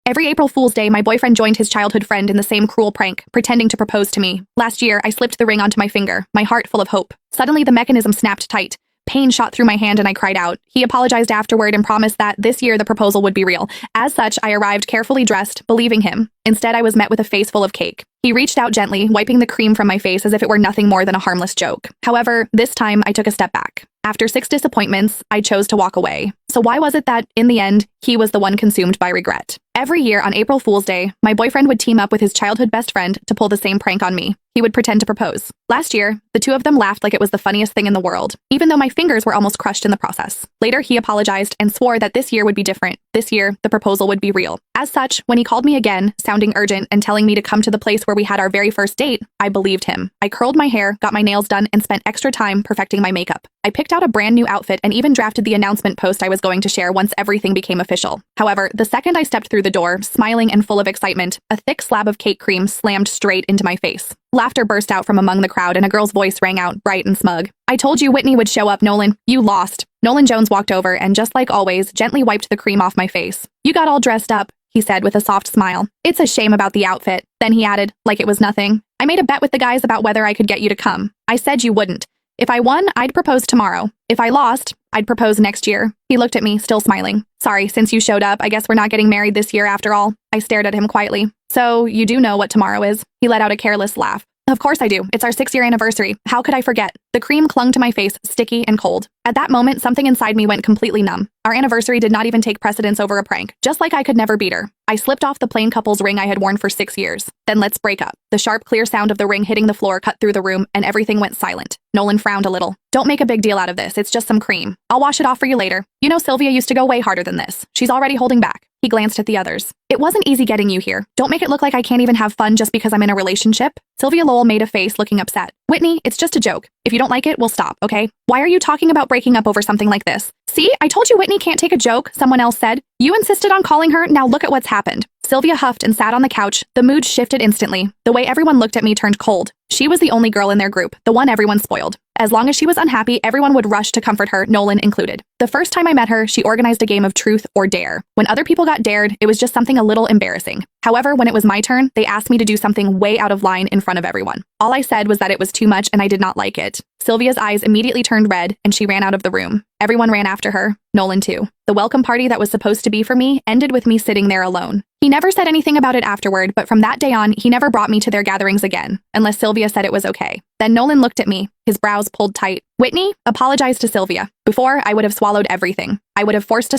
Every April Fool's Day, my boyfriend joined his childhood friend in the same cruel prank, pretending to propose to me. Last year, I slipped the ring onto my finger, my heart full of hope. Suddenly, the mechanism snapped tight. Pain shot through my hand and I cried out. He apologized afterward and promised that this year the proposal would be real. As such, I arrived carefully dressed, believing him. Instead, I was met with a face full of cake. He reached out gently, wiping the cream from my face as if it were nothing more than a harmless joke. However, this time I took a step back. After 6 disappointments, I chose to walk away. So why was it that, in the end, he was the one consumed by regret? Every year on April Fool's Day, my boyfriend would team up with his childhood best friend to pull the same prank on me. He would pretend to propose. Last year, the two of them laughed like it was the funniest thing in the world, even though my fingers were almost crushed in the process. Later, he apologized and swore that this year would be different. This year, the proposal would be real. As such, when he called me again, sounding urgent and telling me to come to the place where we had our very first date, I believed him. I curled my hair, got my nails done, and spent extra time perfecting my makeup. I picked out a brand new outfit and even drafted the announcement post I was going to share once everything became official. However, the second I stepped through the door, smiling and full of excitement, a thick slab of cake cream slammed straight into my face. Laughter burst out from among the crowd and a girl's voice rang out, bright and smug. "I told you Whitney would show up, Nolan. You lost." Nolan Jones walked over and, just like always, gently wiped the cream off my face. "You got all dressed up," he said with a soft smile. "It's a shame about the outfit." Then he added, like it was nothing, "I made a bet with the guys about whether I could get you to come. I said you wouldn't. If I won, I'd propose tomorrow. If I lost, I'd propose next year." He looked at me, still smiling. "Sorry, since you showed up, I guess we're not getting married this year after all." I stared at him quietly. "So, you do know what tomorrow is?" He let out a careless laugh. "Of course I do. It's our 6-year anniversary. How could I forget?" The cream clung to my face, sticky and cold. At that moment, something inside me went completely numb. Our anniversary did not even take precedence over a prank, just like I could never beat her. I slipped off the plain couple's ring I had worn for 6 years. "Then let's break up." The sharp, clear sound of the ring hitting the floor cut through the room, and everything went silent. Nolan frowned a little. "Don't make a big deal out of this. It's just some cream. I'll wash it off for you later. You know Sylvia used to go way harder than this. She's already holding back." He glanced at the others. "It wasn't easy getting you here. Don't make it look like I can't even have fun just because I'm in a relationship." Sylvia Lowell made a face, looking upset. "Whitney, it's just a joke. If you don't like it, we'll stop, okay? Why are you talking about breaking up over something like this?" "See, I told you Whitney can't take a joke," someone else said. "You insisted on calling her, now look at what's happened." Sylvia huffed and sat on the couch. The mood shifted instantly. The way everyone looked at me turned cold. She was the only girl in their group, the one everyone spoiled. As long as she was unhappy, everyone would rush to comfort her, Nolan included. The first time I met her, she organized a game of truth or dare. When other people got dared, it was just something a little embarrassing. However, when it was my turn, they asked me to do something way out of line in front of everyone. All I said was that it was too much and I did not like it. Sylvia's eyes immediately turned red and she ran out of the room. Everyone ran after her, Nolan too. The welcome party that was supposed to be for me ended with me sitting there alone. He never said anything about it afterward, but from that day on, he never brought me to their gatherings again, unless Sylvia said it was okay. Then Nolan looked at me, his brows pulled tight. "Whitney, apologize to Sylvia. Before, I would have swallowed everything. I would have forced a